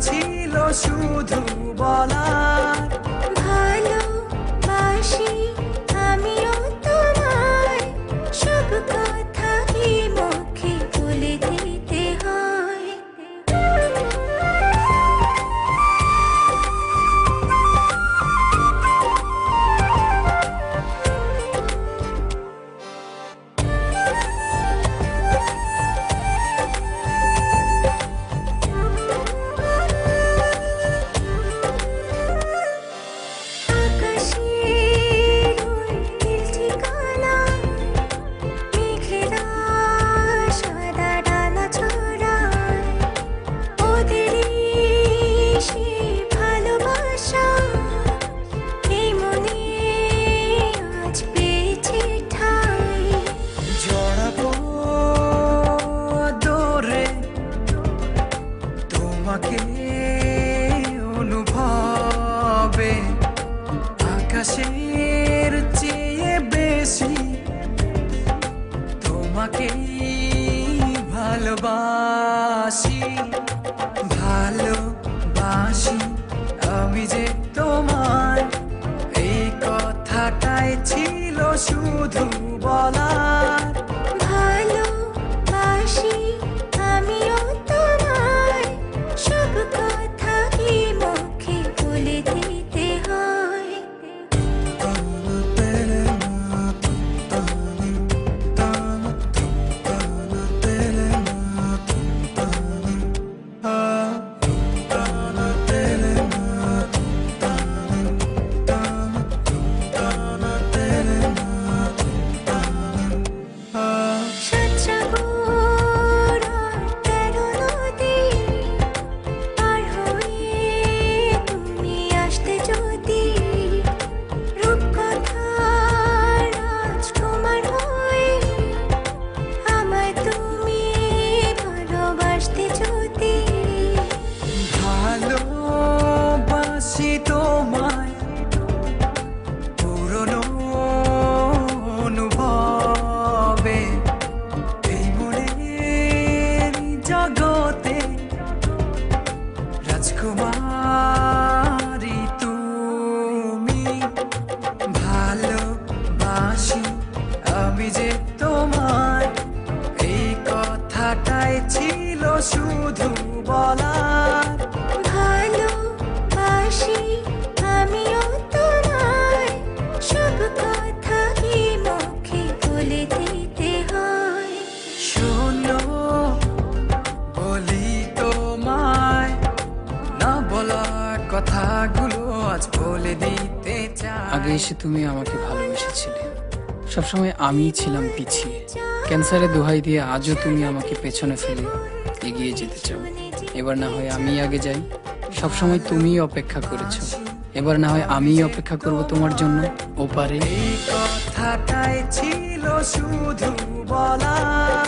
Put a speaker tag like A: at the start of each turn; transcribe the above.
A: ছিল শুধু বলার
B: ভালোবাসি আমিও তোমায়, সব কথা কি মুখে বলে দিতে হয়?
A: তোমাকে অনুভবে আকাশের চেয়ে বেশি তোমাকে ভালোবাসি ভালোবাসি আমি যে তোমায়, এই কথাটাই ছিল শুধু বলার
B: ভালোবাসি আমিও তোমায়, সব কথা কি মুখে বলে দিতে হয়?
A: ভালোবাসি তোমায় পুরনো অনুভবে, এই মনের জগতে রাজকুমারী তুমি। ভালোবাসি আমি যে তোমায়, এই কথাটাই ছিল শুধু বলার
B: ভালোবাসি আমিও তোমায়, সব কথা কি মুখে বলে দিতে হয়?
A: শোনো বলি তোমায়, না বলা কথাগুলো আজ বলে দিতে চাই।
C: আগে এসে তুমি আমাকে ভালোবেসেছিলে, সবসময় আমিই ছিলাম পিছিয়ে। ক্যান্সারে দোহাই দিয়ে আজও তুমি আমাকে পেছনে ফেলে এগিয়ে যেতে চাও। এবার না হয় আমি আগে যাই, সবসময় তুমিই অপেক্ষা করেছো, এবার না হয় আমিই অপেক্ষা করব তোমার জন্য ওপারে।
A: এই কথাটাই ছিল শুধু বলার